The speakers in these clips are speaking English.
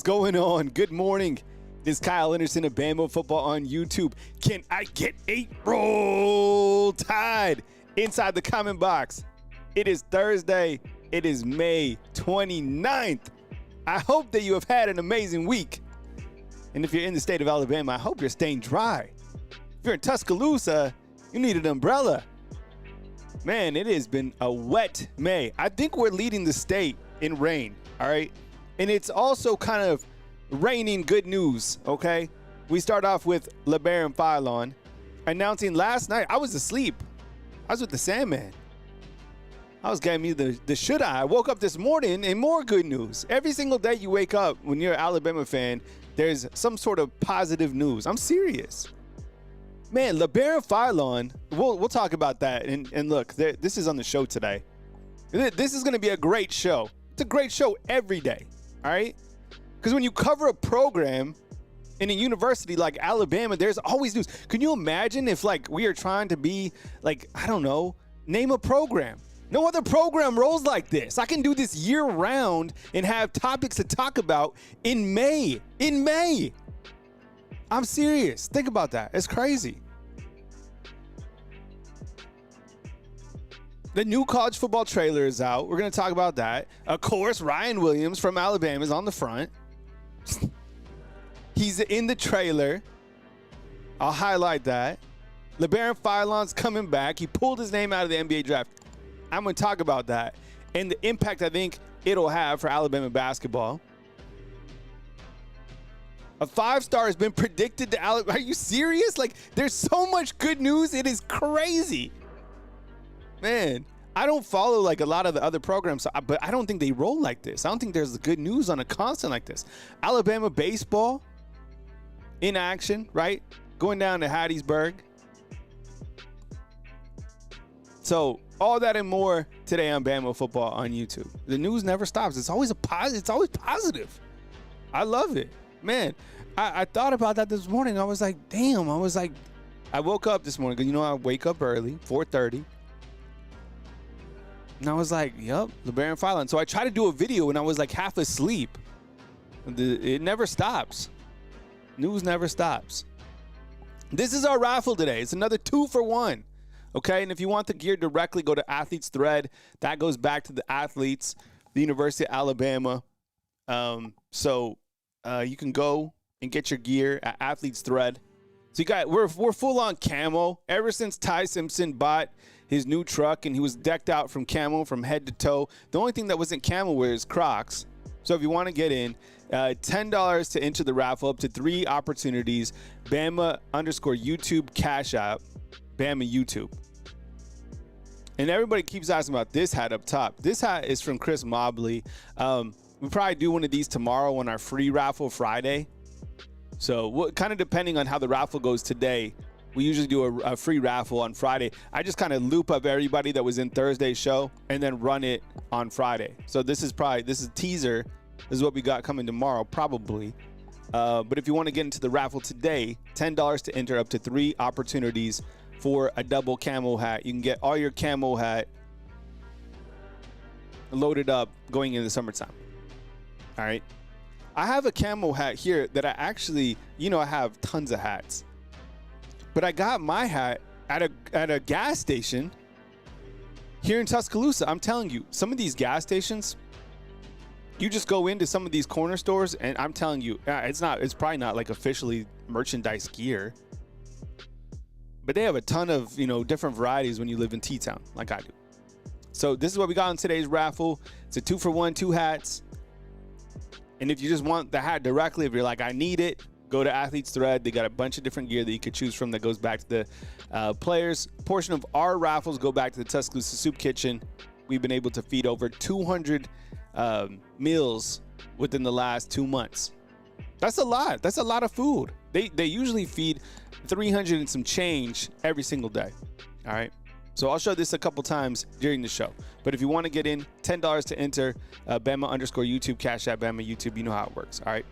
going on? Good morning. This is Kyle Anderson of Bama Football on YouTube. Can I get a roll tide inside the comment box? It is Thursday. It is May 29th. I hope that you have had an amazing week. And if you're in the state of Alabama, I hope you're staying dry. If you're in Tuscaloosa, you need an umbrella. Man, it has been a wet May. I think we're leading the state in rain, all right? And it's also kind of raining good news, okay? We start off with Labaron Philon announcing last night. I was asleep. I was with the Sandman. I was getting me the should I woke up this morning and more good news. Every single day you wake up when you're an Alabama fan, there's some sort of positive news. I'm serious. Man, Labaron Philon, we'll talk about that. And look, this is on the show today. This is going to be a great show. It's a great show every day, all right? Because when you cover a program in a university like Alabama, there's always news. Can you imagine if, like, we are trying to be, like, I don't know, name a program? No other program rolls like this. I can do this year-round and have topics to talk about in May. In May. I'm serious. Think about that. It's crazy. The new college football trailer is out. We're going to talk about that. Of course, Ryan Williams from Alabama is on the front. He's in the trailer. I'll highlight that. Labaron Philon's coming back. He pulled his name out of the NBA draft. I'm going to talk about that and the impact I think it'll have for Alabama basketball. A 5-star has been predicted to Alabama. Are you serious? Like, there's so much good news. It is crazy. Man, I don't follow like a lot of the other programs, but I don't think they roll like this. I don't think there's good news on a constant like this. Alabama baseball in action, right? Going down to Hattiesburg. So all that and more today on Bama Football on YouTube. The news never stops. It's always it's always positive. I love it. Man, I thought about that this morning. I was like, damn. I woke up this morning because, you know, I wake up early, 4:30. And I was like, yep, Labaron Philon. So I tried to do a video and I was like half asleep. It never stops. News never stops. This is our raffle today. It's another 2-for-1. Okay, and if you want the gear directly, go to Athletes Thread. That goes back to the athletes, the University of Alabama. So you can go and get your gear at Athletes Thread. So we're full on camo. Ever since Ty Simpson bought his new truck and he was decked out from camo from head to toe. The only thing that wasn't camo was Crocs. So if you want to get in, $10 to enter the raffle, up to 3 opportunities. Bama_YouTube Cash App. Bama YouTube. And everybody keeps asking about this hat up top. This hat is from Chris Mobley. We'll probably do one of these tomorrow on our free raffle Friday. So kind of depending on how the raffle goes today, we usually do a free raffle on Friday. I just kind of loop up everybody that was in Thursday's show and then run it on Friday. So this is a teaser. This is what we got coming tomorrow, probably. But if you want to get into the raffle today, $10 to enter, up to 3 opportunities for a double camo hat. You can get all your camo hat loaded up going into the summertime. All right. I have a camo hat here that I actually, you know, I have tons of hats. But I got my hat at a gas station here in Tuscaloosa. I'm telling you, some of these gas stations, you just go into some of these corner stores and I'm telling you, it's probably not like officially merchandise gear. But they have a ton of, you know, different varieties when you live in T-Town like I do. So this is what we got on today's raffle. It's a 2-for-1, 2 hats. And if you just want the hat directly, if you're like, I need it, go to Athletes Thread. They got a bunch of different gear that you could choose from that goes back to the players. Portion of our raffles go back to the Tuscaloosa Soup Kitchen. We've been able to feed over 200 meals within the last 2 months. That's a lot. That's a lot of food. They usually feed 300 and some change every single day. All right. So I'll show this a couple times during the show. But if you want to get in, $10 to enter, Bama_YouTube Cash App, Bama YouTube. You know how it works. All right.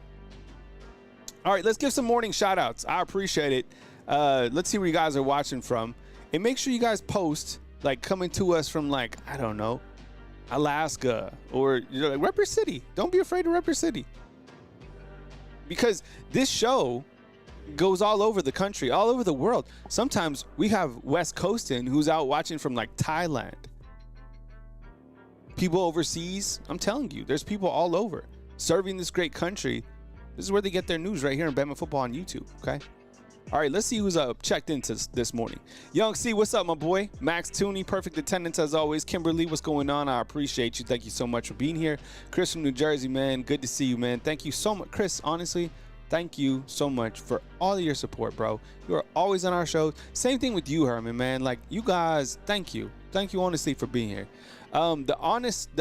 All right. Let's give some morning shout outs. I appreciate it. Let's see where you guys are watching from. And make sure you guys post, like, coming to us from, like, I don't know, Alaska or, you know, like, rep your city. Don't be afraid to rep your city. because this show goes all over the country, all over the world. Sometimes we have West Coastin who's out watching from like Thailand. People overseas, I'm telling you, there's people all over serving this great country. This is where they get their news, right here in Bama Football on YouTube, okay? All right, let's see who's checked into this morning. Young C, what's up, my boy? Max Tooney, perfect attendance as always. Kimberly, what's going on? I appreciate you. Thank you so much for being here. Chris from New Jersey, man, good to see you, man. Thank you so much. Chris, honestly, thank you so much for all of your support, bro. You are always on our show. Same thing with you, Herman, man. Like, you guys, thank you. Thank you, honestly, for being here. The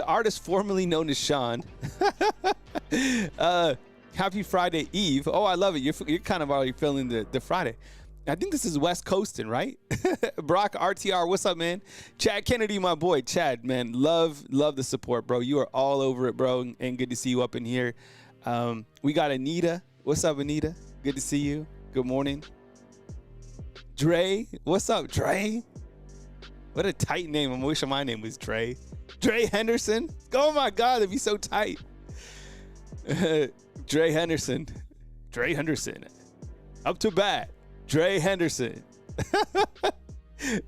artist formerly known as Sean. Happy Friday Eve. Oh, I love it. You're kind of already feeling the Friday. I think this is West Coastin, right? Brock RTR, what's up, man? Chad Kennedy, my boy. Chad, man, love the support, bro. You are all over it, bro, and good to see you up in here. We got Anita. What's up, Anita? Good to see you. Good morning. Dre, what's up, Dre? What a tight name. I wish my name was Dre. Dre Henderson. Oh, my God, that'd be so tight. Dre Henderson. Up to bat. Dre Henderson.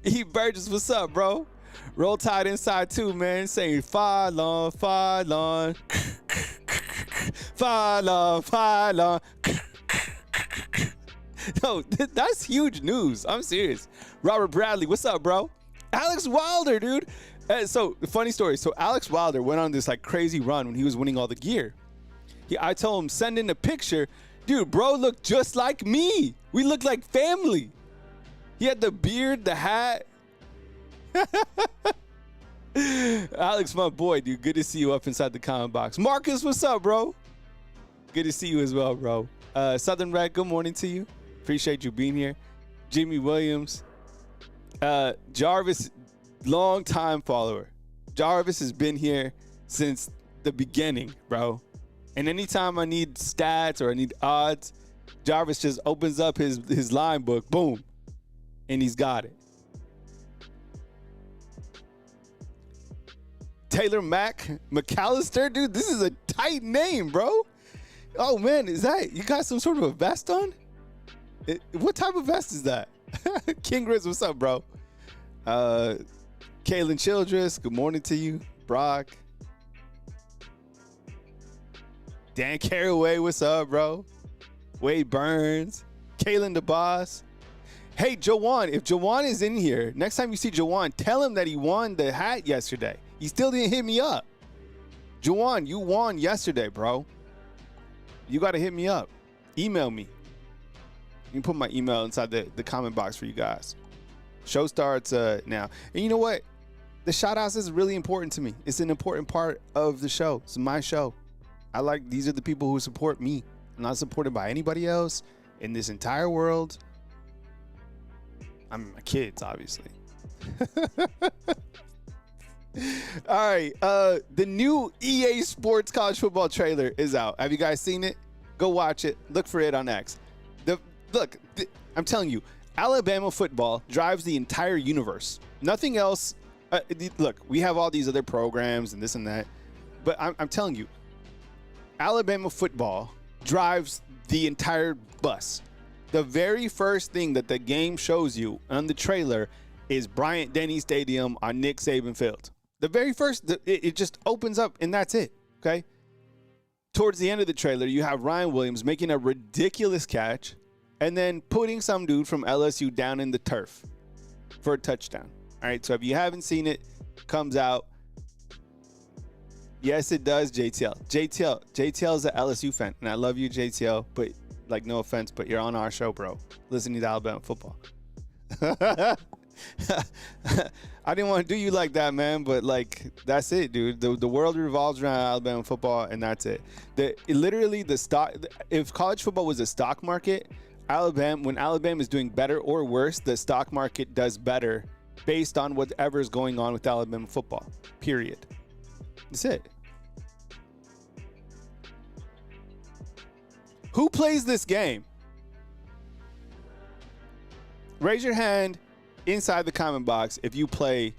E. Burgess, what's up, bro? Roll Tide inside too, man. Saying Philon, Philon. Philon, Philon. No, that's huge news. I'm serious. Robert Bradley, what's up, bro? Alex Wilder, dude. So, funny story. So, Alex Wilder went on this like crazy run when he was winning all the gear. I told him, send in a picture. Dude, bro looked just like me. We looked like family. He had the beard, the hat. Alex, my boy, dude. Good to see you up inside the comment box. Marcus, what's up, bro? Good to see you as well, bro. Southern Red, good morning to you. Appreciate you being here. Jimmy Williams. Jarvis, long time follower. Jarvis has been here since the beginning, bro. And anytime I need stats or I need odds, Jarvis just opens up his line book, boom, and he's got it. Taylor McAllister, dude, this is a tight name, bro. Oh, man, is that, you got some sort of a vest on? What type of vest is that? King Grizz, what's up, bro? Kaylin Childress, good morning to you. Brock. Dan Carraway, what's up, bro? Wade Burns. Kaylin the boss. Hey, Jawan, if Jawan is in here, next time you see Jawan, tell him that he won the hat yesterday. He still didn't hit me up. Jawan, you won yesterday, bro. You got to hit me up. Email me. You can put my email inside the comment box for you guys. Show starts now. And you know what? The shout-outs is really important to me. It's an important part of the show. It's my show. These are the people who support me. I'm not supported by anybody else in this entire world. I mean, my kids, obviously. All right. The new EA Sports college football trailer is out. Have you guys seen it? Go watch it. Look for it on X. I'm telling you, Alabama football drives the entire universe. Nothing else. Look, we have all these other programs and this and that. But I'm telling you, Alabama football drives the entire bus. The very first thing that the game shows you on the trailer is Bryant-Denny Stadium on Nick Saban Field. The very first, it just opens up and that's it, okay? Towards the end of the trailer, you have Ryan Williams making a ridiculous catch and then putting some dude from LSU down in the turf for a touchdown. All right, so if you haven't seen it, comes out. Yes, it does, JTL. JTL is an LSU fan, and I love you, JTL, but, like, no offense, but you're on our show, bro, listening to Alabama football. I didn't want to do you like that, man, but, like, that's it, dude. The world revolves around Alabama football, and that's it. Literally, if college football was a stock market, when Alabama is doing better or worse, the stock market does better based on whatever is going on with Alabama football, period. That's it. Who plays this game? Raise your hand inside the comment box if you play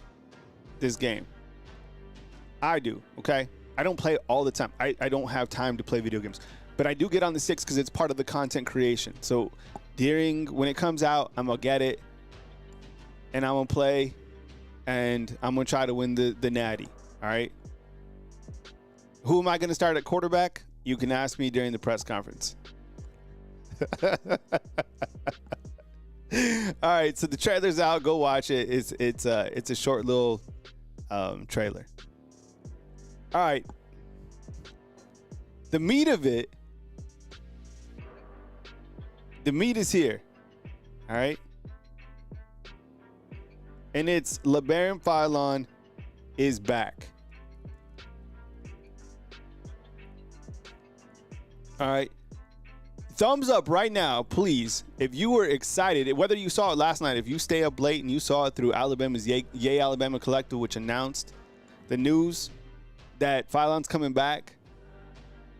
this game. I do, okay? I don't play it all the time. I don't have time to play video games. But I do get on the 6 because it's part of the content creation. So when it comes out, I'm going to get it, and I'm going to play, and I'm going to try to win the natty, all right? Who am I going to start at quarterback? You can ask me during the press conference. All right, so the trailer's out. Go watch it. It's a short little trailer. All right. The meat of it, the meat is here. All right. And it's Labaron Philon is back. All right. Thumbs up right now, please, if you were excited, whether you saw it last night, if you stay up late and you saw it through Alabama's Yay Alabama Collective, which announced the news that Philon's coming back,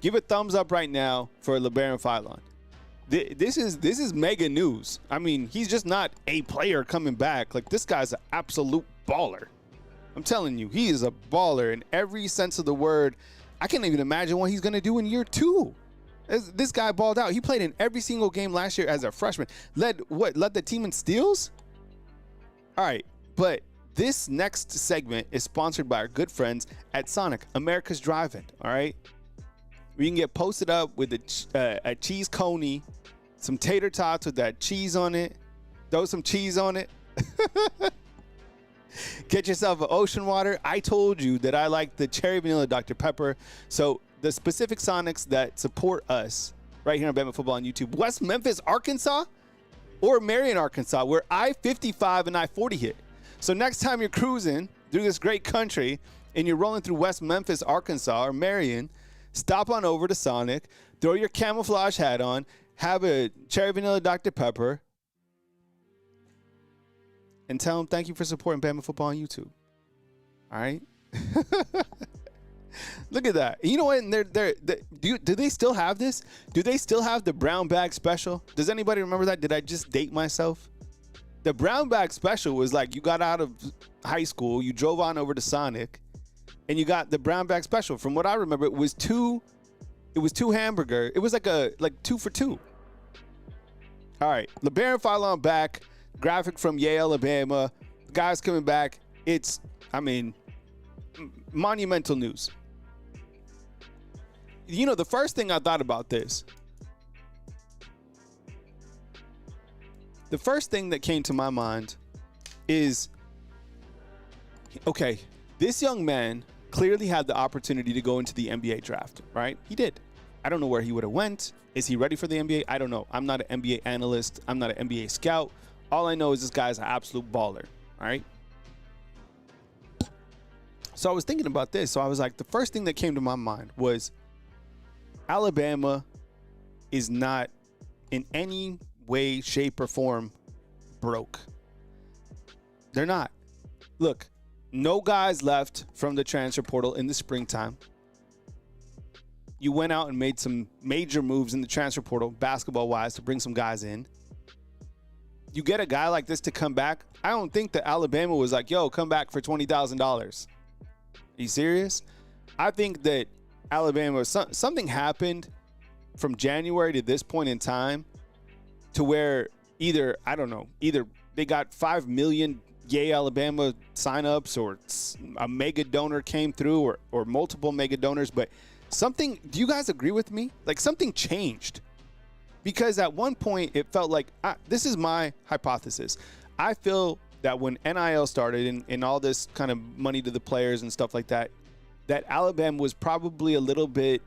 give a thumbs up right now for Labaron Philon. This is mega news. I mean, he's just not a player coming back. Like, this guy's an absolute baller. I'm telling you, he is a baller in every sense of the word. I can't even imagine what he's going to do in year 2. This guy balled out. He played in every single game last year as a freshman. Led the team in steals? All right, but this next segment is sponsored by our good friends at Sonic, America's Drive-In, all right? We can get posted up with a cheese coney, some tater tots with that cheese on it. Throw some cheese on it. Get yourself an ocean water. I told you that I like the cherry vanilla Dr. Pepper. So the specific Sonics that support us right here on Bama Football on YouTube, West Memphis, Arkansas, or Marion, Arkansas, where I-55 and I-40 hit. So next time you're cruising through this great country and you're rolling through West Memphis, Arkansas, or Marion, stop on over to Sonic, throw your camouflage hat on, have a cherry vanilla Dr. Pepper, and tell them thank you for supporting Bama Football on YouTube. All right? Look at that. You know what? Do they still have this? Do they still have the brown bag special? Does anybody remember that? Did I just date myself? The brown bag special was like you got out of high school, you drove on over to Sonic, and you got the brown bag special. From what I remember, it was two hamburger. It was like 2 for 2. All right, Labaron Philon back. Graphic from Yay Alabama. The guy's coming back. It's, I mean, monumental news. You know, the first thing I thought about this, the first thing that came to my mind is, okay, this young man clearly had the opportunity to go into the NBA draft, right? He did. I don't know where he would have went. Is he ready for the NBA? I don't know. I'm not an NBA analyst. I'm not an NBA scout. All I know is this guy's an absolute baller, all right? So I was thinking about this. So I was like, the first thing that came to my mind was Alabama is not in any way, shape, or form broke. They're not. Look, no guys left from the transfer portal in the springtime. You went out and made some major moves in the transfer portal, basketball-wise, to bring some guys in. You get a guy like this to come back. I don't think that Alabama was like, yo, come back for $20,000. Are you serious? I think that Alabama, something happened from January to this point in time to where either they got 5 million Yay Alabama signups, or a mega donor came through, or multiple mega donors. But something, do you guys agree with me? Like, something changed. Because at one point it felt like, this is my hypothesis. I feel that when NIL started and all this kind of money to the players and stuff like that, that Alabama was probably a little bit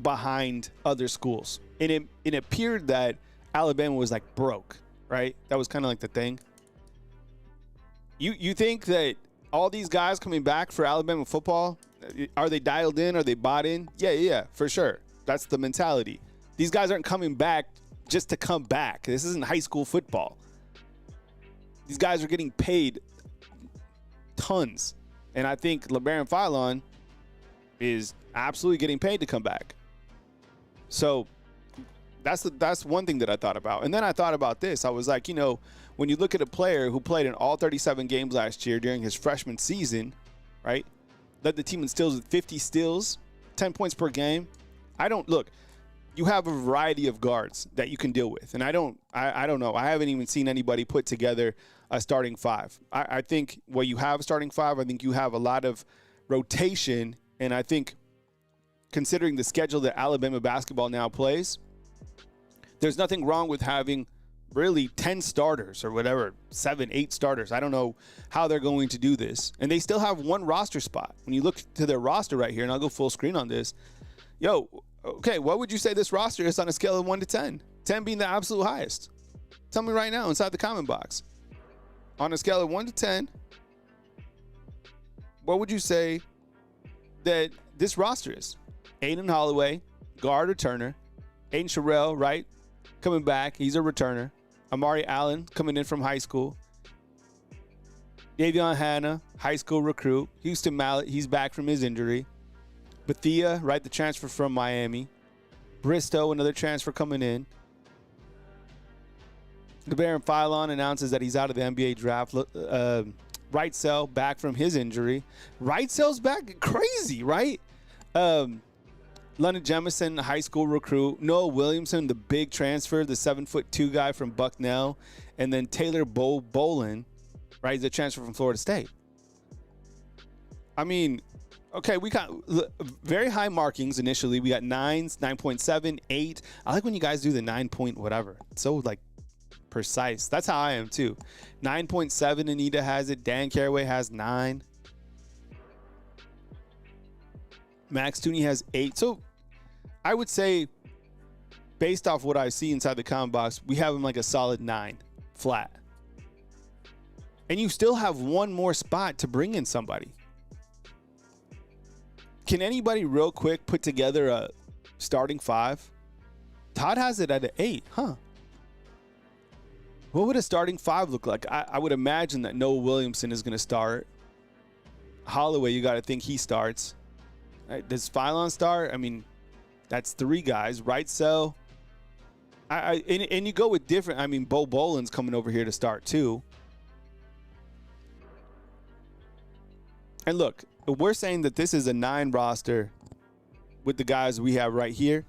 behind other schools. And it appeared that Alabama was like broke, right? That was kind of like the thing. You think that all these guys coming back for Alabama football, are they dialed in? Are they bought in? Yeah, for sure. That's the mentality. These guys aren't coming back just to come back. This isn't high school football. These guys are getting paid tons. And I think Labaron Philon is absolutely getting paid to come back. So that's one thing that I thought about. And then I thought about this. I was like, you know, when you look at a player who played in all 37 games last year during his freshman season, right? Led the team in steals with 50 steals, 10 points per game. you have a variety of guards that you can deal with. And I don't know. I haven't even seen anybody put together a starting five. I think when you have a starting five, I think you have a lot of rotation. And I think considering the schedule that Alabama basketball now plays, there's nothing wrong with having really 10 starters or whatever, 7, 8 starters. I don't know how they're going to do this. And they still have one roster spot. When you look to their roster right here, and I'll go full screen on this, okay, what would you say this roster is on a scale of 1 to 10? 10 being the absolute highest. Tell me right now inside the comment box. On a scale of 1 to 10, what would you say that this roster is? Aiden Holloway, guard returner. Aiden Sherrill, right? Coming back. He's a returner. Amari Allen coming in from high school. Davion Hanna, high school recruit. Houston Mallet, he's back from his injury. Bethea, right, the transfer from Miami. Bristow, another transfer coming in. Labaron Philon announces that he's out of the NBA draft. Wrightsell back from his injury. Wrightsell's back? Crazy, right? London Jemison, high school recruit. Noah Williamson, the big transfer, the 7'2" guy from Bucknell. And then Taylor Bolin, right, he's a transfer from Florida State. I mean, okay, we got very high markings initially. We got 9s, 9.7, 8. I like when you guys do the 9 point whatever. It's so, like, precise. That's how I am, too. 9.7, Anita has it. Dan Caraway has 9. Max Tooney has 8. So I would say, based off what I see inside the comment box, we have him like a solid 9 flat. And you still have one more spot to bring in somebody. Can anybody real quick put together a starting 5? Todd has it at an 8, huh? What would a starting 5 look like? I would imagine that Noah Williamson is going to start. Holloway, you got to think he starts. Right, does Philon start? I mean, that's 3 guys. Wrightsell. And you go with different. I mean, Bo Bolin's coming over here to start too. And look, we're saying that this is a 9 roster with the guys we have right here.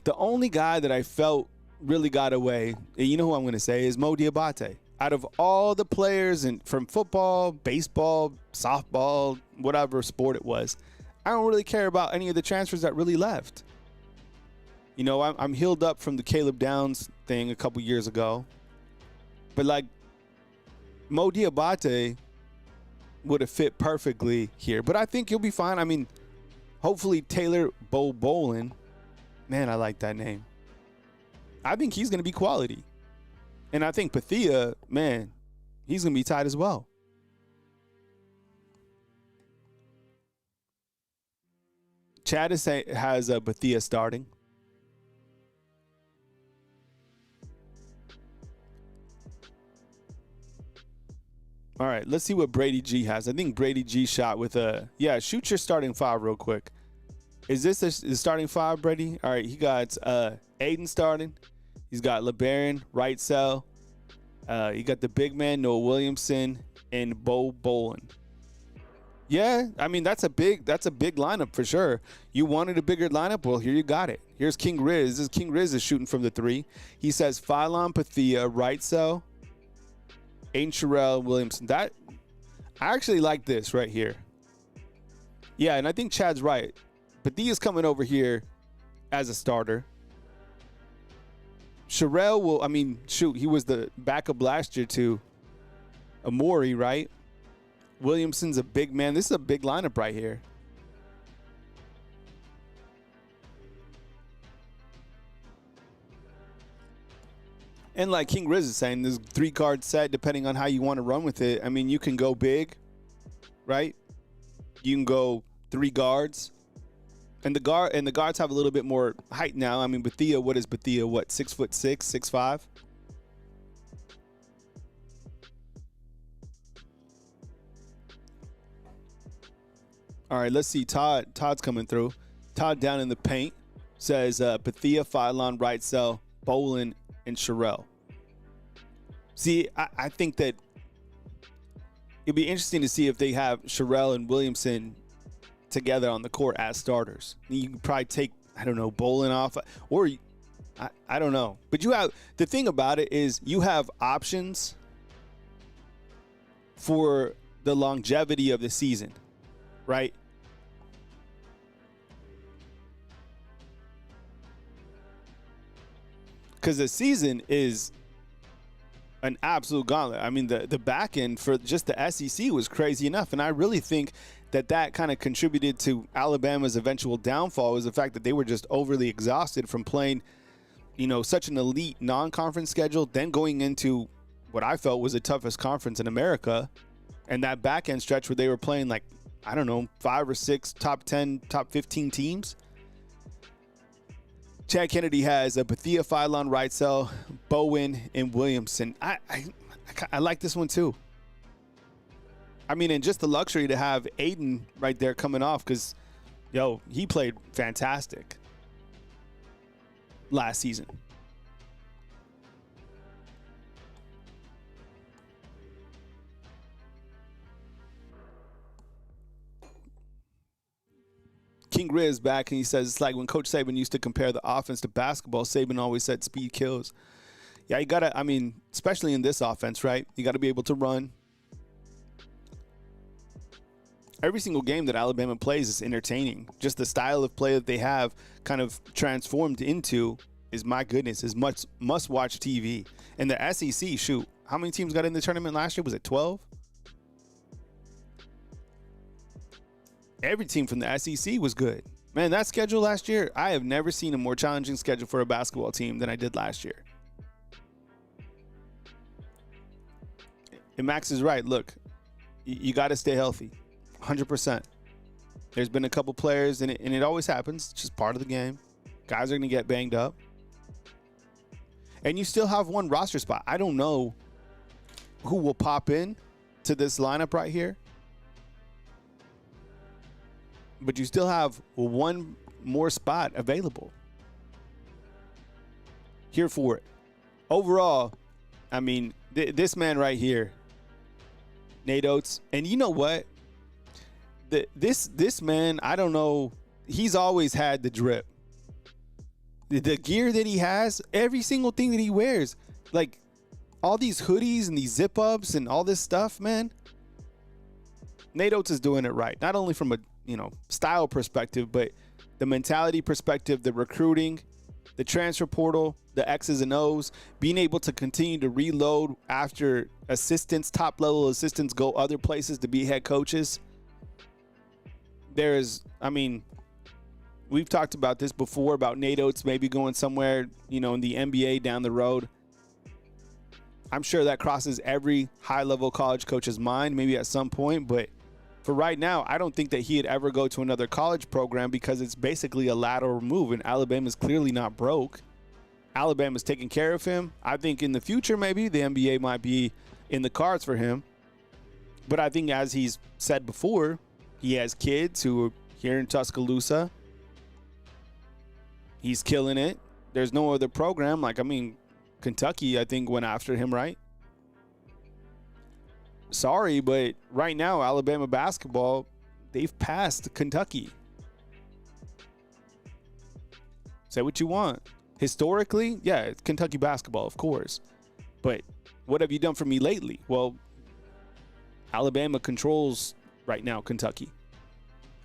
The only guy that I felt really got away, and you know who I'm going to say, is Mo Diabate. Out of all the players from football, baseball, softball, whatever sport it was, I don't really care about any of the transfers that really left. You know, I'm healed up from the Caleb Downs thing a couple years ago. But, like, Mo Diabate would have fit perfectly here. But I think he'll be fine. I mean, hopefully Taylor Bolin. Man, I like that name. I think he's going to be quality. And I think Bethea, man, he's going to be tight as well. Chad has Bethea starting. All right, let's see what Brady G has. I think Brady G shot with a, yeah, shoot your starting 5 real quick. Is this the starting 5, Brady? All right, he got Aiden starting. He's got LeBaron, Wrightsell. You got the big man, Noah Williamson, and Bo Bolin. Yeah, I mean, that's a big lineup for sure. You wanted a bigger lineup? Well, here you got it. Here's King Riz. King Riz is shooting from the 3. He says Philon, Bethea, Wrightsell, Aiden Sherrill, Williamson. I actually like this right here. Yeah, and I think Chad's right. Bethea's coming over here as a starter. Sherrill will, I mean, shoot, he was the backup last year to Amori, right? Williamson's a big man. This is a big lineup right here. And like King Riz is saying, this 3-card set, depending on how you want to run with it. I mean, you can go big, right? You can go 3 guards. And the guards have a little bit more height now. I mean, Bethea, what is Bethea? What, 6'6", 6'5"? All right, let's see. Todd's coming through. Todd down in the paint says Bethea, Philon, Wrightsell, Bolin, and Sherrill. See, I think that it'd be interesting to see if they have Sherrill and Williamson together on the court as starters. You can probably take I don't know, bowling off, or I don't know. But the thing about it is you have options for the longevity of the season, right? Because the season is an absolute gauntlet. I mean, the back end for just the SEC was crazy enough. And I really think that kind of contributed to Alabama's eventual downfall, was the fact that they were just overly exhausted from playing, such an elite non-conference schedule, then going into what I felt was the toughest conference in America. And that back end stretch where they were playing 5 or 6 top 10, top 15 teams. Chad Kennedy has a Bethea, Philon, Wrightsell, Bowen, and Williamson. I like this one too. I mean, and just the luxury to have Aiden right there coming off, because, he played fantastic last season. King Riz back, and he says it's like when Coach Saban used to compare the offense to basketball. Saban always said speed kills. Yeah, you gotta, especially in this offense, right? You gotta be able to run. Every single game that Alabama plays is entertaining. Just the style of play that they have kind of transformed into is, my goodness, is much must-watch TV. And the SEC, shoot, how many teams got in the tournament last year? Was it 12? Every team from the SEC was good. Man, that schedule last year, I have never seen a more challenging schedule for a basketball team than I did last year. And Max is right. Look, you got to stay healthy, 100%. There's been a couple players, and it always happens. It's just part of the game. Guys are going to get banged up. And you still have one roster spot. I don't know who will pop in to this lineup right here. But you still have one more spot available. Here for it. Overall, this man right here, Nate Oates, and you know what? This man, I don't know, he's always had the drip. The gear that he has, every single thing that he wears, like all these hoodies and these zip-ups and all this stuff, man. Nate Oates is doing it right. Not only from a style perspective, but the mentality perspective, the recruiting, the transfer portal, the X's and O's, being able to continue to reload after assistants, top level assistants, go other places to be head coaches. We've talked about this before, about Nate Oates maybe going somewhere, in the NBA down the road. I'm sure that crosses every high level college coach's mind, maybe at some point, but for right now, I don't think that he'd ever go to another college program, because it's basically a lateral move, and Alabama's clearly not broke. Alabama's taking care of him. I think in the future, maybe the NBA might be in the cards for him. But I think, as he's said before, he has kids who are here in Tuscaloosa. He's killing it. There's no other program. Kentucky, I think, went after him, right? Sorry, but right now, Alabama basketball, they've passed Kentucky. Say what you want. Historically, yeah, it's Kentucky basketball, of course. But what have you done for me lately? Well, Alabama controls right now Kentucky.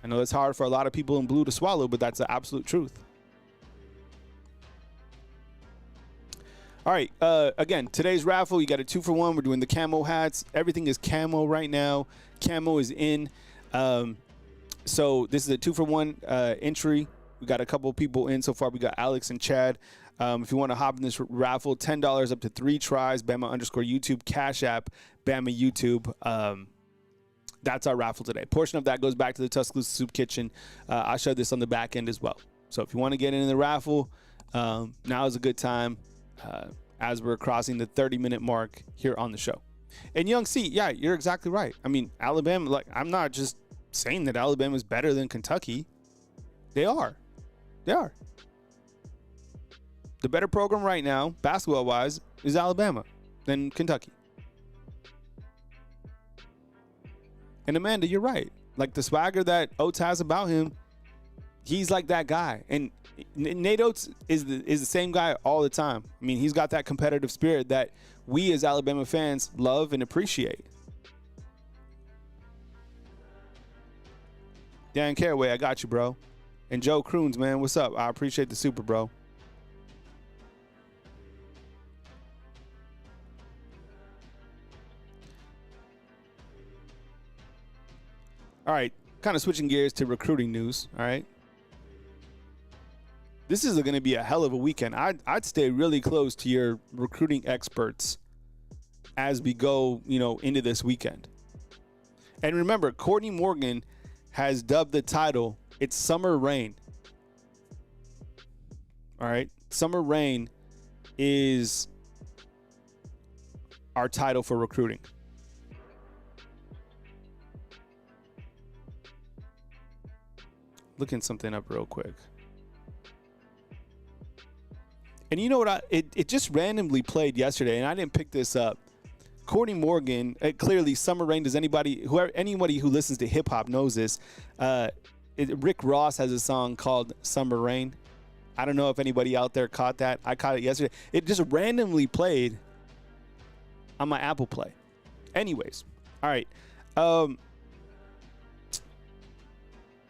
I know it's hard for a lot of people in blue to swallow, but that's the absolute truth. All right, again, today's raffle, you got a 2-for-1. We're doing the camo hats. Everything is camo right now. Camo is in. So this is a 2-for-1 entry. We got a couple people in so far. We got Alex and Chad. If you want to hop in this raffle, $10 up to 3 tries, Bama_YouTube, Cash App, Bama YouTube. That's our raffle today. Portion of that goes back to the Tuscaloosa Soup Kitchen. I'll show this on the back end as well. So if you want to get in the raffle, now is a good time. As we're crossing the 30-minute mark here on the show. And Young C, yeah, you're exactly right. Alabama, I'm not just saying that Alabama is better than Kentucky. They are. The better program right now, basketball-wise, is Alabama than Kentucky. And Amanda, you're right. The swagger that Oates has about him, he's like that guy. And Nate Oates is the same guy all the time. I mean, he's got that competitive spirit that we as Alabama fans love and appreciate. Dan Caraway, I got you, bro. And Joe Croons, man, what's up? I appreciate the super, bro. All right, kind of switching gears to recruiting news, all right? This is going to be a hell of a weekend. I'd stay really close to your recruiting experts as we go, into this weekend. And remember, Courtney Morgan has dubbed the title, it's Summer Rain. All right, Summer Rain is our title for recruiting. Looking something up real quick. And you know what? It just randomly played yesterday, and I didn't pick this up. Courtney Morgan, clearly Summer Rain. Does anybody who listens to hip hop knows this? Rick Ross has a song called Summer Rain. I don't know if anybody out there caught that. I caught it yesterday. It just randomly played on my Apple Play. Anyways, all right.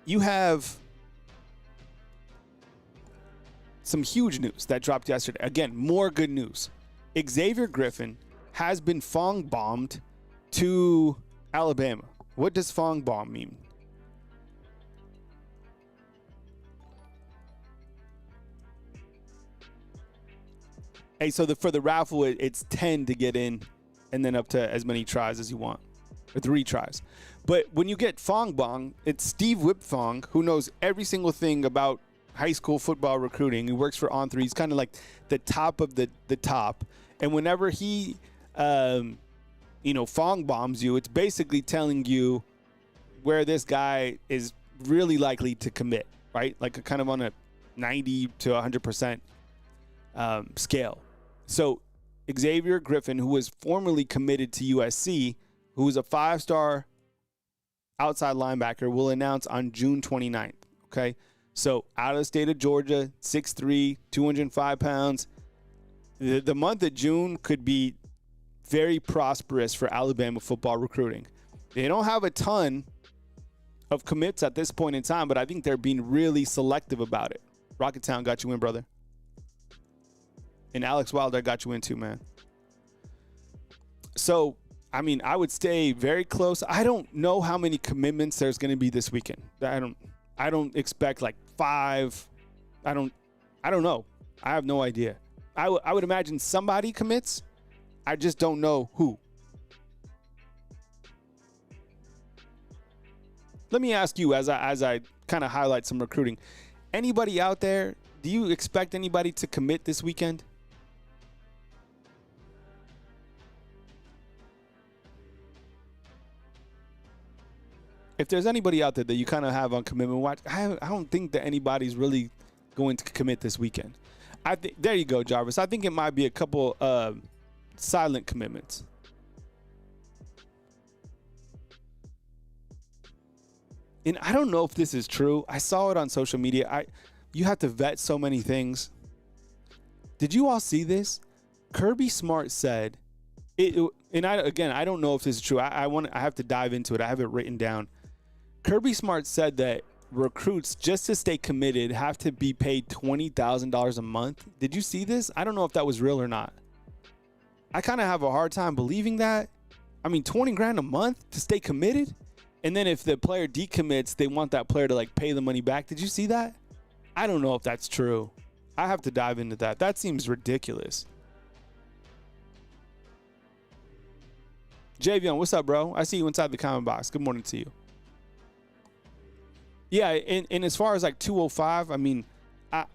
You have some huge news that dropped yesterday. Again, more good news. Xavier Griffin has been Fong bombed to Alabama. What does Fong bomb mean? Hey, so for the raffle, it's 10 to get in and then up to as many tries as you want, or 3 tries. But when you get Fong Bong, it's Steve Whipfong, who knows every single thing about high school football recruiting. He works for On3. He's kind of like the top of the top. And whenever he, Fong bombs you, it's basically telling you where this guy is really likely to commit, right? Like a kind of on a 90 to 100% scale. So Xavier Griffin, who was formerly committed to USC, who is a 5-star outside linebacker, will announce on June 29th, okay? So out of the state of Georgia, 6'3", 205 pounds. The month of June could be very prosperous for Alabama football recruiting. They don't have a ton of commits at this point in time, but I think they're being really selective about it. Rocketown got you in, brother. And Alex Wilder got you in too, man. So, I mean, I would stay very close. I don't know how many commitments there's going to be this weekend. I don't expect like 5. I don't know. I have no idea. I would imagine somebody commits. I just don't know who. Let me ask you as I kind of highlight some recruiting. Anybody out there, do you expect anybody to commit this weekend? If there's anybody out there that you kind of have on commitment watch, I don't think that anybody's really going to commit this weekend. There you go, Jarvis. I think it might be a couple silent commitments. And I don't know if this is true. I saw it on social media. You have to vet so many things. Did you all see this? Kirby Smart said, and I don't know if this is true. I have to dive into it. I have it written down. Kirby Smart said that recruits, just to stay committed, have to be paid $20,000 a month. Did you see this? I don't know if that was real or not. I kind of have a hard time believing that. I mean, $20,000 a month to stay committed? And then if the player decommits, they want that player to like pay the money back. Did you see that? I don't know if that's true. I have to dive into that. That seems ridiculous. Javion, what's up, bro? I see you inside the comment box. Good morning to you. Yeah, and as far as like 205, I mean,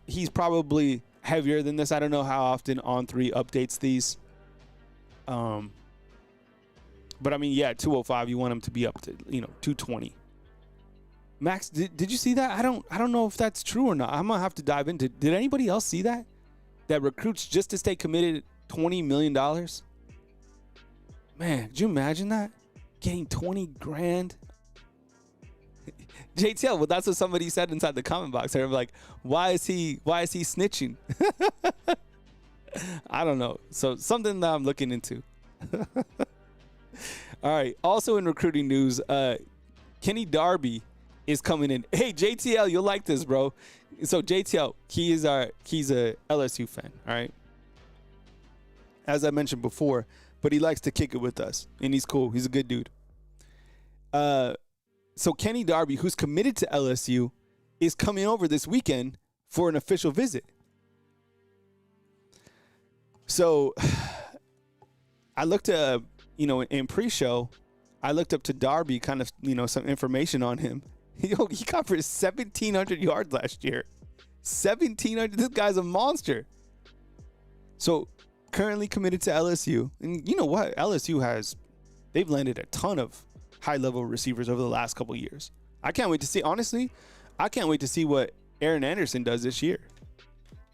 he's probably heavier than this. I don't know how often On3 updates these. But I mean, yeah, 205, you want him to be up to, 220. Max, did you see that? I don't know if that's true or not. I'm going to have to dive into. Did anybody else see that? That recruits just to stay committed $20 million? Man, could you imagine that? Getting $20,000? JTL, well, that's what somebody said inside the comment box. They're like, why is he snitching? I don't know. So something that I'm looking into. All right. Also in recruiting news, Kenny Darby is coming in. Hey, JTL, you'll like this, bro. So JTL, he's a LSU fan, all right? As I mentioned before, but he likes to kick it with us, and he's cool. He's a good dude. So Kenny Darby, who's committed to LSU, is coming over this weekend for an official visit. So I looked at, in pre-show, I looked up to Darby, kind of, some information on him. He got for 1,700 yards last year. 1,700. This guy's a monster. So currently committed to LSU. And you know what? They've landed a ton of high-level receivers over the last couple of years. I can't wait to see, honestly, what Aaron Anderson does this year.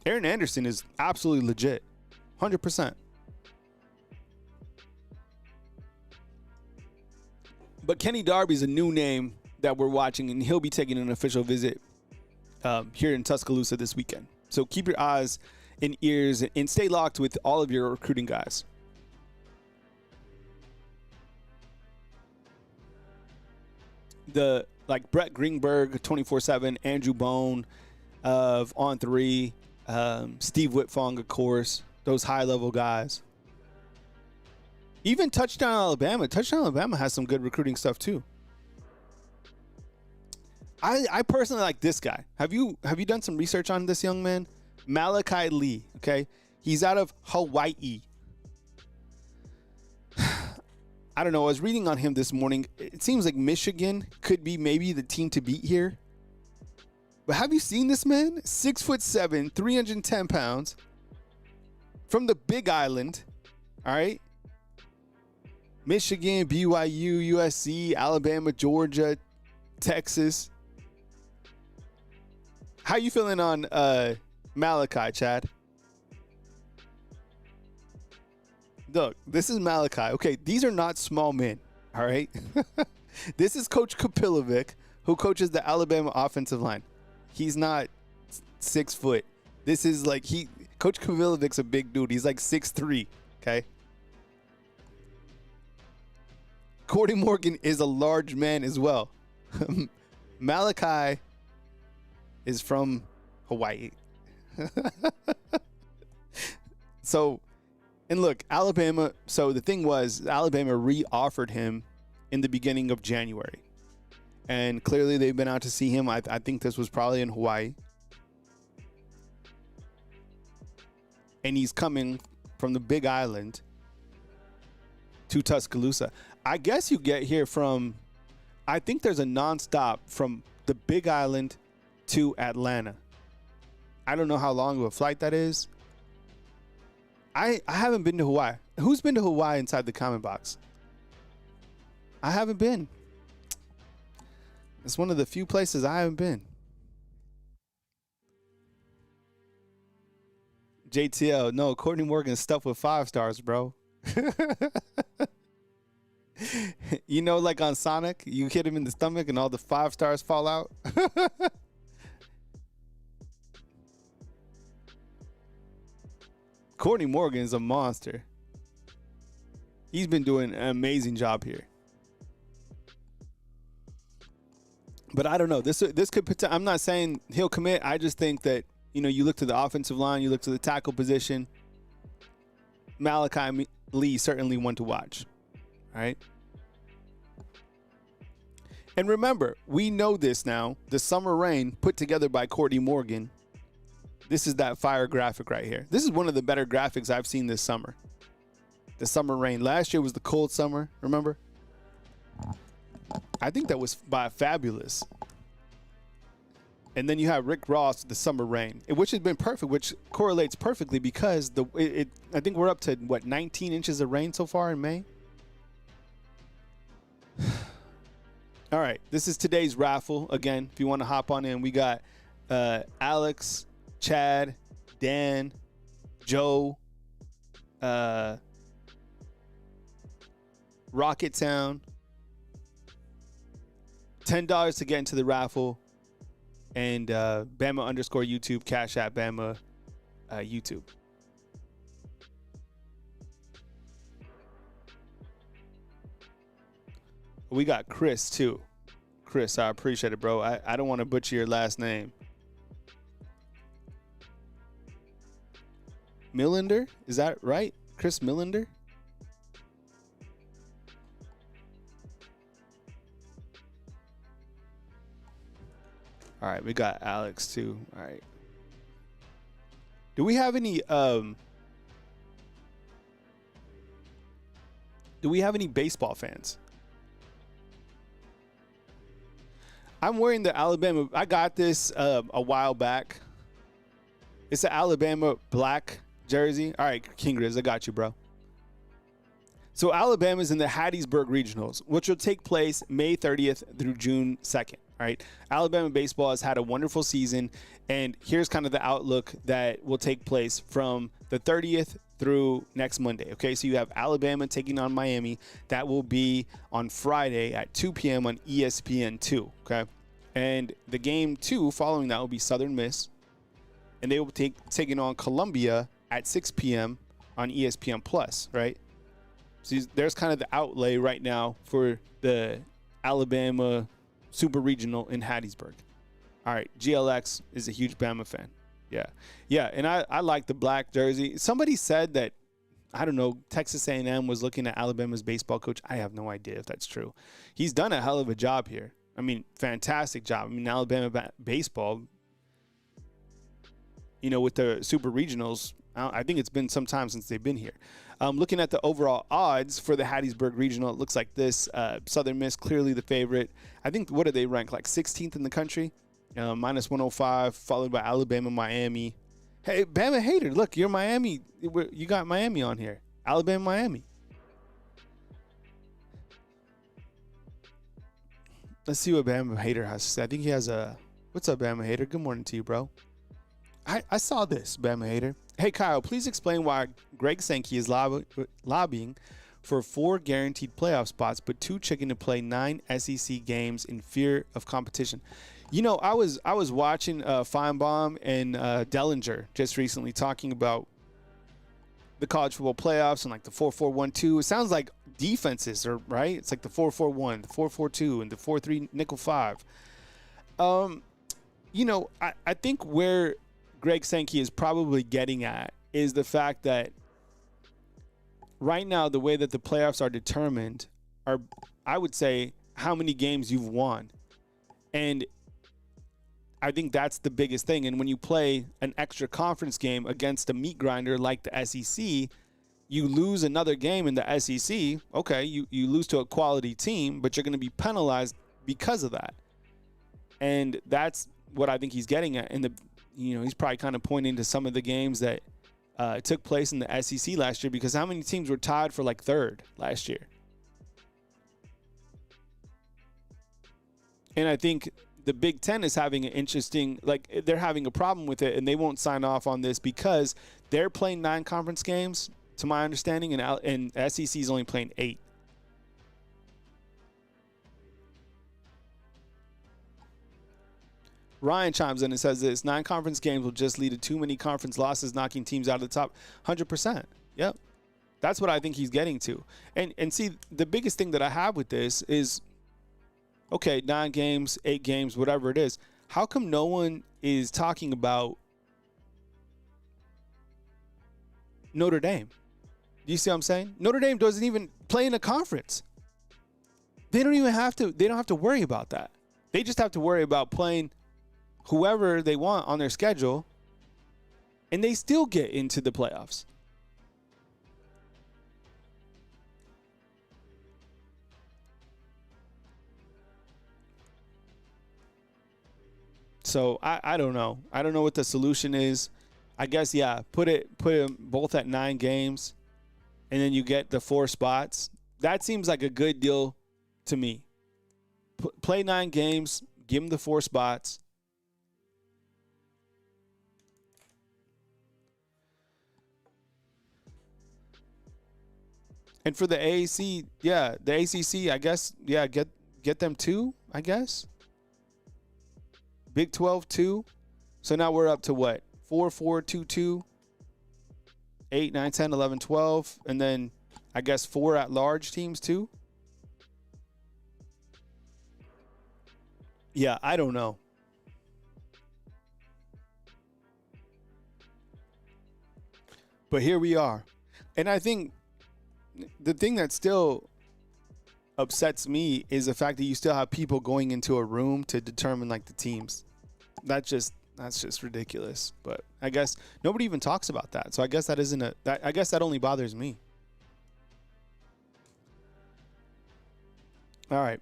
Aaron Anderson is absolutely legit. 100%. But Kenny Darby's a new name that we're watching, and he'll be taking an official visit here in Tuscaloosa this weekend. So keep your eyes and ears and stay locked with all of your recruiting guys. Brett Greenberg, 24/7, Andrew Bone of On3, Steve Whitfong, of course, those high-level guys. Even Touchdown Alabama. Touchdown Alabama has some good recruiting stuff too. I personally like this guy. Have you done some research on this young man? Malachi Lee, okay? He's out of Hawaii. I don't know. I was reading on him this morning. It seems like Michigan could be maybe the team to beat here. But have you seen this man? 6'7", 310 pounds, from the Big Island, all right? Michigan, BYU, USC, Alabama, Georgia, Texas. How you feeling on Malachi, Chad? Look, this is Malachi. Okay, these are not small men, all right? This is Coach Kapilovic, who coaches the Alabama offensive line. He's not 6 foot. This is like Coach Kapilovic's a big dude. He's like 6'3", okay? Cordy Morgan is a large man as well. Malachi is from Hawaii. So, and look, Alabama. So the thing was, Alabama re-offered him in the beginning of January. And clearly they've been out to see him. I think this was probably in Hawaii. And he's coming from the Big Island to Tuscaloosa. I guess you get here from, I think there's a nonstop from the Big Island to Atlanta. I don't know how long of a flight that is. I haven't been to Hawaii. Who's been to Hawaii inside the comment box? I haven't been. It's one of the few places I haven't been. JTL, no, Courtney Morgan's stuffed with 5 stars, bro. You know, like on Sonic, you hit him in the stomach and all the 5 stars fall out. Courtney Morgan is a monster. He's been doing an amazing job here. But I don't know. This could. I'm not saying he'll commit. I just think that, you look to the offensive line, you look to the tackle position. Malachi Lee certainly one to watch. All right. And remember, we know this now. The summer rain put together by Courtney Morgan. This is that fire graphic right here. This is one of the better graphics I've seen this summer. The summer rain. Last year was the cold summer, remember? I think that was by Fabulous. And then you have Rick Ross, the summer rain, which has been perfect, which correlates perfectly because I think we're up to, 19 inches of rain so far in May? All right, this is today's raffle. Again, if you want to hop on in, we got Alex, Chad, Dan, Joe, Rocket Town, $10 to get into the raffle. And Bama underscore YouTube, Cash App Bama YouTube. We got Chris, too. Chris, I appreciate it, bro. I don't want to butcher your last name. Millender? Is that right? Chris Millender? All right, we got Alex, too. All right. Do we have any baseball fans? I'm wearing the Alabama. I got this a while back. It's an Alabama black jersey. All right, King Grizz, I got you, bro. So Alabama's in the Hattiesburg Regionals, which will take place May 30th through June 2nd. All right, Alabama baseball has had a wonderful season, and here's kind of the outlook that will take place from the 30th through next Monday. Okay, so you have Alabama taking on Miami. That will be on Friday at 2 p.m. on ESPN2. Okay, and the game 2 following that will be Southern Miss, and they will be taking on Columbia at 6 p.m. on ESPN Plus. Right, so there's kind of the outlay right now for the Alabama Super Regional in Hattiesburg. All right, GLX is a huge Bama fan. Yeah, and I like the black jersey. Somebody said that, I don't know, Texas A&M was looking at Alabama's baseball coach. I have no idea if that's true. He's done a hell of a job here. I mean, fantastic job. I mean, Alabama baseball, you know, with the Super Regionals, I think it's been some time since they've been here. Looking at the overall odds for the Hattiesburg Regional, it looks like this. Southern Miss, clearly the favorite. I think, what do they rank, like 16th in the country? Minus 105, followed by Alabama, Miami. Hey, Bama hater, look, you're Miami. You got Miami on here. Alabama, Miami. Let's see what Bama hater has to say. I think he has a, what's up, Bama hater? Good morning to you, bro. I saw this, Bama hater. Hey, Kyle, please explain why Greg Sankey is lobbying for 4 guaranteed playoff spots, but 2 chicken to play 9 SEC games in fear of competition. You know, I was watching Feinbaum and Dellinger just recently talking about the college football playoffs and like the 4-4-1-2. It sounds like defenses are right. It's like the 4-4-1, the 4-4-2, and the 4-3 nickel 5. You know, I think where Greg Sankey is probably getting at is the fact that right now the way that the playoffs are determined are, I would say, how many games you've won. And I think that's the biggest thing. And when you play an extra conference game against a meat grinder like the SEC, you lose another game in the SEC. Okay, you lose to a quality team, but you're going to be penalized because of that. And that's what I think he's getting at. And he's probably kind of pointing to some of the games that took place in the SEC last year, because how many teams were tied for like third last year? And I think the Big Ten is having an interesting, like, they're having a problem with it, and they won't sign off on this because they're playing 9 conference games, to my understanding, and SEC is only playing 8. Ryan chimes in and says this: 9 conference games will just lead to too many conference losses, knocking teams out of the top. 100%. Yep. That's what I think he's getting to. And see, the biggest thing that I have with this is, okay, 9 games, 8 games, whatever it is. How come no one is talking about Notre Dame? Do you see what I'm saying? Notre Dame doesn't even play in a conference. They don't have to worry about that. They just have to worry about playing whoever they want on their schedule, and they still get into the playoffs. So I don't know. I don't know what the solution is. I guess, yeah, put them both at 9 games, and then you get the 4 spots. That seems like a good deal to me. Play 9 games, give them the 4 spots. And for the AAC, yeah, the ACC, I guess, yeah, get them 2. I guess. Big 12, 2. So now we're up to what? 4, 4, 2, 2, 8, 9, 10, 11, 12. And then I guess 4 at-large teams, too. Yeah, I don't know. But here we are. And I think the thing that still upsets me is the fact that you still have people going into a room to determine like the teams. That's just ridiculous. But I guess nobody even talks about that. So I guess that isn't I guess that only bothers me. All right.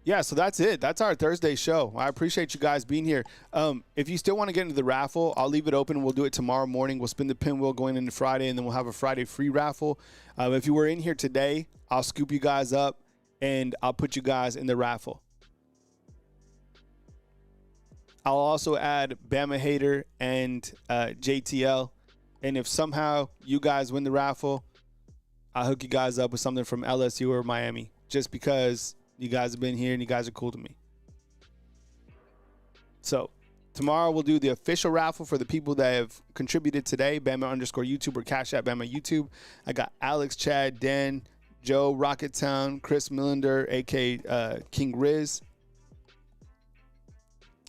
Yeah, so that's it. That's our Thursday show. I appreciate you guys being here. If you still want to get into the raffle, I'll leave it open. We'll do it tomorrow morning. We'll spin the pinwheel going into Friday, and then we'll have a Friday free raffle. If you were in here today, I'll scoop you guys up, and I'll put you guys in the raffle. I'll also add Bama Hater and JTL. And if somehow you guys win the raffle, I'll hook you guys up with something from LSU or Miami, just because you guys have been here and you guys are cool to me. So tomorrow we'll do the official raffle for the people that have contributed today. Bama_YouTube or Cash App Bama YouTube. I got Alex, Chad, Dan, Joe, Rocketown, Chris Millender, a.k.a. King Riz.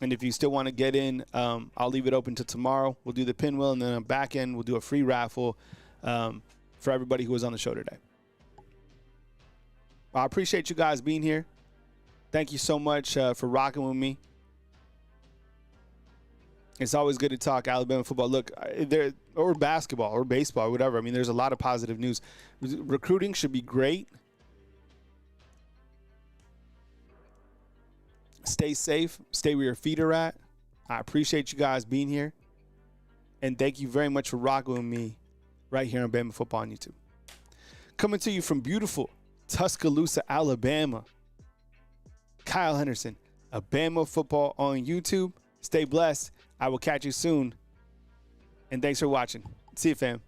And if you still want to get in, I'll leave it open to tomorrow. We'll do the pinwheel, and then on back end, we'll do a free raffle for everybody who was on the show today. I appreciate you guys being here. Thank you so much for rocking with me. It's always good to talk Alabama football. Look, or basketball or baseball or whatever. I mean, there's a lot of positive news. Recruiting should be great. Stay safe. Stay where your feet are at. I appreciate you guys being here. And thank you very much for rocking with me right here on Bama Football on YouTube. Coming to you from beautiful Tuscaloosa, Alabama. Kyle Henderson, a Bama Football on YouTube. Stay blessed. I will catch you soon. And thanks for watching. See you, fam.